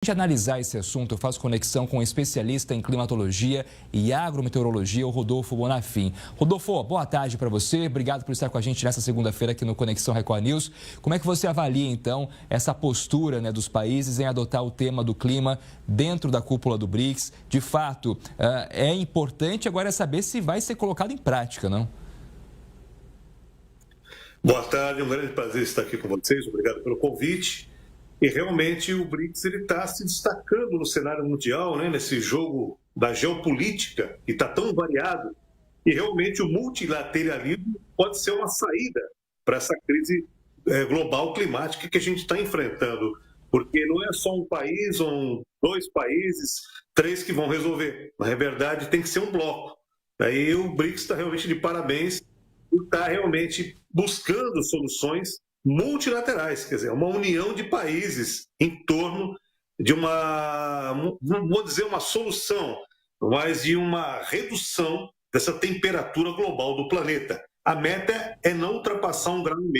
Para analisar esse assunto, eu faço conexão com um especialista em climatologia e agrometeorologia, o Rodolfo Bonafim. Rodolfo, boa tarde para você. Obrigado por estar com a gente nessa segunda-feira aqui no Conexão Record News. Como é que você avalia, então, essa postura dos países em adotar o tema do clima dentro da cúpula do BRICS? De fato, é importante agora saber se vai ser colocado em prática, não? Boa tarde, um grande prazer estar aqui com vocês. Obrigado pelo convite. E realmente o BRICS está se destacando no cenário mundial, nesse jogo da geopolítica que está tão variado. E realmente o multilateralismo pode ser uma saída para essa crise global climática que a gente está enfrentando. Porque não é só um país ou dois países, três que vão resolver. Na verdade, tem que ser um bloco. Aí o BRICS está realmente de parabéns por estar realmente buscando soluções multilaterais, quer dizer, uma união de países em torno de não vou dizer uma solução, mas de uma redução dessa temperatura global do planeta. A meta é não ultrapassar 1,5 graus.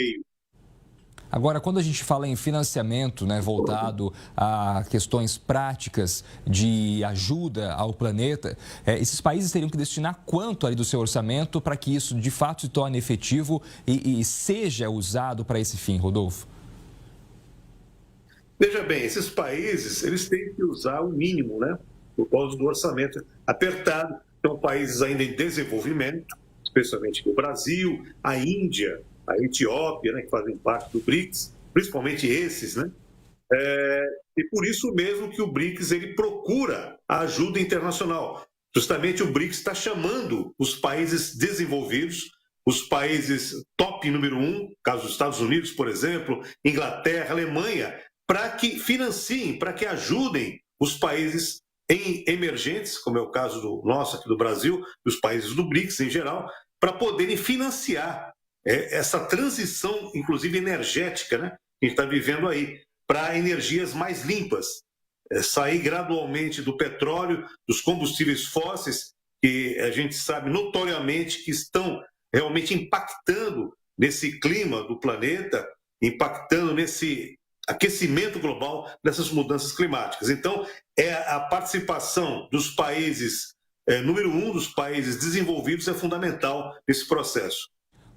Agora, quando a gente fala em financiamento, voltado a questões práticas de ajuda ao planeta, esses países teriam que destinar quanto ali do seu orçamento para que isso de fato se torne efetivo e seja usado para esse fim, Rodolfo? Veja bem, esses países eles têm que usar o mínimo, por causa do orçamento apertado. São países ainda em desenvolvimento, especialmente o Brasil, a Índia, a Etiópia, que fazem parte do BRICS, principalmente esses, e por isso mesmo que o BRICS ele procura a ajuda internacional. Justamente o BRICS está chamando os países desenvolvidos, os países top número 1, caso dos Estados Unidos, por exemplo, Inglaterra, Alemanha, para que financiem, para que ajudem os países emergentes, como é o caso do nosso aqui do Brasil, dos países do BRICS em geral, para poderem financiar essa transição, inclusive energética, que a gente está vivendo aí, para energias mais limpas, sair gradualmente do petróleo, dos combustíveis fósseis, que a gente sabe notoriamente que estão realmente impactando nesse clima do planeta, impactando nesse aquecimento global, nessas mudanças climáticas. Então, a participação dos países, número 1 dos países desenvolvidos é fundamental nesse processo.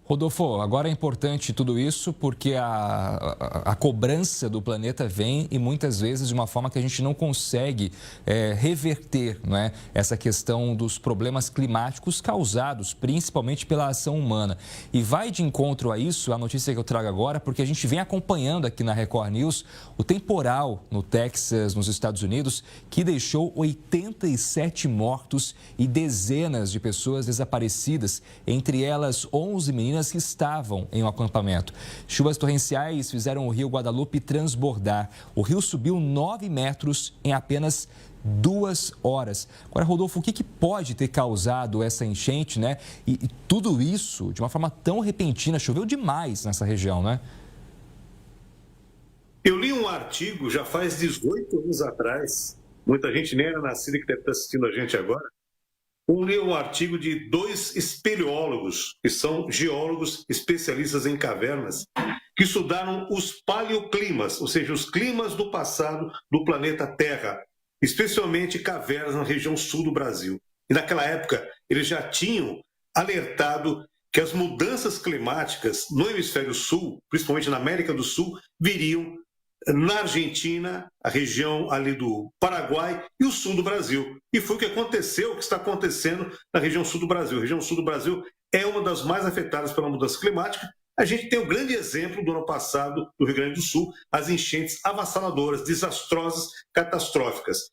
Rodolfo, agora é importante tudo isso porque a cobrança do planeta vem e muitas vezes de uma forma que a gente não consegue reverter, essa questão dos problemas climáticos causados principalmente pela ação humana. E vai de encontro a isso a notícia que eu trago agora, porque a gente vem acompanhando aqui na Record News o temporal no Texas, nos Estados Unidos, que deixou 87 mortos e dezenas de pessoas desaparecidas, entre elas 11 meninas que estavam em um acampamento. Chuvas torrenciais fizeram o rio Guadalupe transbordar. O rio subiu 9 metros em apenas 2 horas. Agora, Rodolfo, o que pode ter causado essa enchente, E tudo isso de uma forma tão repentina, choveu demais nessa região, Eu li um artigo já faz 18 anos atrás, muita gente nem era nascida que deve estar assistindo a gente agora. Eu li um artigo de 2 espeleólogos, que são geólogos especialistas em cavernas, que estudaram os paleoclimas, ou seja, os climas do passado do planeta Terra, especialmente cavernas na região sul do Brasil. E naquela época, eles já tinham alertado que as mudanças climáticas no hemisfério sul, principalmente na América do Sul, viriam na Argentina, a região ali do Paraguai e o sul do Brasil. E foi o que aconteceu, o que está acontecendo na região sul do Brasil. A região sul do Brasil é uma das mais afetadas pela mudança climática. A gente tem o grande exemplo do ano passado do Rio Grande do Sul, as enchentes avassaladoras, desastrosas, catastróficas.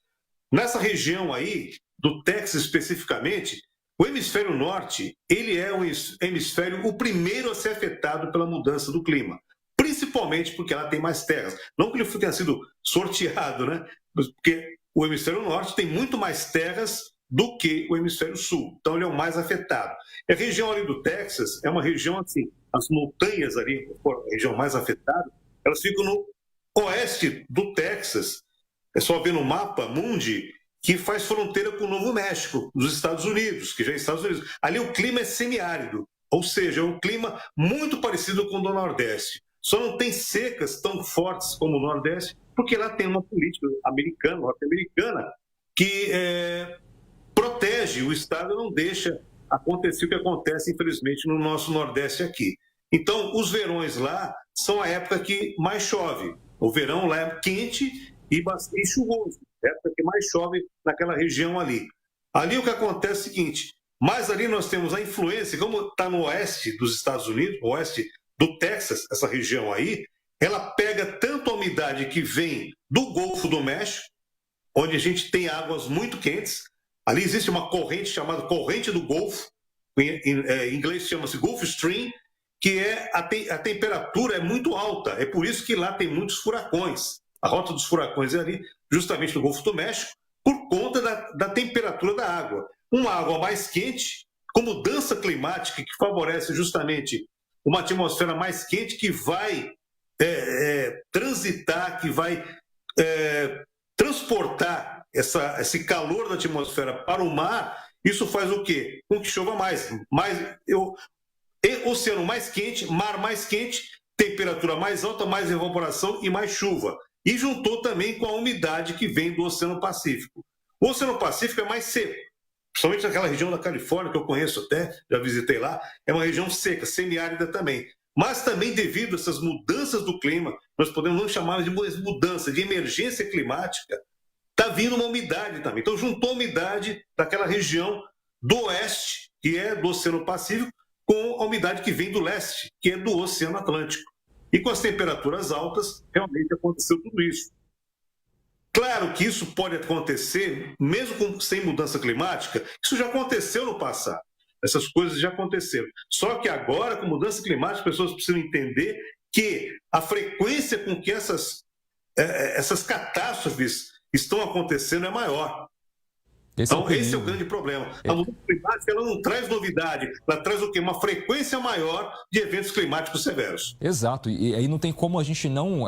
Nessa região aí, do Texas especificamente, o hemisfério norte, ele é um hemisfério o primeiro a ser afetado pela mudança do clima. Principalmente porque ela tem mais terras. Não que ele tenha sido sorteado, porque o hemisfério norte tem muito mais terras do que o hemisfério sul. Então ele é o mais afetado. E a região ali do Texas é uma região assim, as montanhas ali, a região mais afetada, elas ficam no oeste do Texas. É só ver no mapa mundi que faz fronteira com o Novo México, dos Estados Unidos, que já é Estados Unidos. Ali o clima é semiárido, ou seja, é um clima muito parecido com o do Nordeste. só não tem secas tão fortes como o Nordeste, porque lá tem uma política americana, norte-americana, que protege o Estado e não deixa acontecer o que acontece, infelizmente, no nosso Nordeste aqui. Então, os verões lá são a época que mais chove. O verão lá é quente e bastante chuvoso, é a época que mais chove naquela região ali. Ali o que acontece é o seguinte, mas ali nós temos a influência, como está no oeste dos Estados Unidos, oeste do Texas, essa região aí, ela pega tanto a umidade que vem do Golfo do México, onde a gente tem águas muito quentes. Ali existe uma corrente chamada corrente do Golfo, em inglês chama-se Gulf Stream, que a temperatura é muito alta. É por isso que lá tem muitos furacões. A rota dos furacões é ali, justamente no Golfo do México, por conta da temperatura da água. Uma água mais quente, com mudança climática que favorece justamente uma atmosfera mais quente que vai transitar, que vai transportar esse calor da atmosfera para o mar. Isso faz o quê? Com que chova mais. Oceano mais quente, mar mais quente, temperatura mais alta, mais evaporação e mais chuva. E juntou também com a umidade que vem do Oceano Pacífico. O Oceano Pacífico é mais seco, principalmente naquela região da Califórnia, que eu conheço até, já visitei lá, é uma região seca, semiárida também. Mas também devido a essas mudanças do clima, nós podemos não chamar de mudança, de emergência climática, está vindo uma umidade também. Então juntou a umidade daquela região do oeste, que é do Oceano Pacífico, com a umidade que vem do leste, que é do Oceano Atlântico. E com as temperaturas altas, realmente aconteceu tudo isso. Claro que isso pode acontecer, mesmo sem mudança climática, isso já aconteceu no passado. Essas coisas já aconteceram. Só que agora, com mudança climática, as pessoas precisam entender que a frequência com que essas catástrofes estão acontecendo é maior. Então, esse é o grande problema. A mudança climática ela não traz novidade, ela traz o quê? Uma frequência maior de eventos climáticos severos. Exato, e aí não tem como a gente não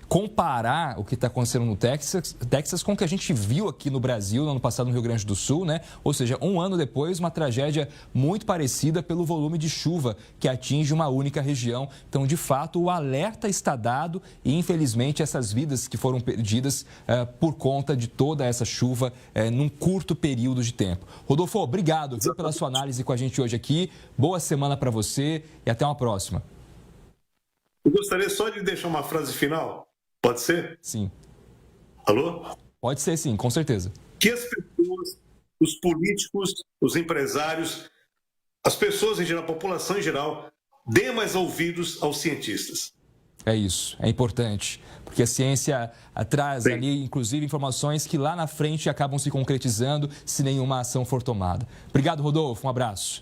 comparar o que está acontecendo no Texas com o que a gente viu aqui no Brasil, no ano passado no Rio Grande do Sul, né? Ou seja, um ano depois, uma tragédia muito parecida pelo volume de chuva que atinge uma única região. Então, de fato, o alerta está dado e, infelizmente, essas vidas que foram perdidas por conta de toda essa chuva num curto período de tempo. Rodolfo, obrigado pela sua análise com a gente hoje aqui. Boa semana para você e até uma próxima. Eu gostaria só de deixar uma frase final. Pode ser? Sim. Alô? Pode ser, sim, com certeza. Que as pessoas, os políticos, os empresários, as pessoas em geral, a população em geral, dê mais ouvidos aos cientistas. É isso, é importante, porque a ciência traz ali, inclusive, informações que lá na frente acabam se concretizando se nenhuma ação for tomada. Obrigado, Rodolfo, um abraço.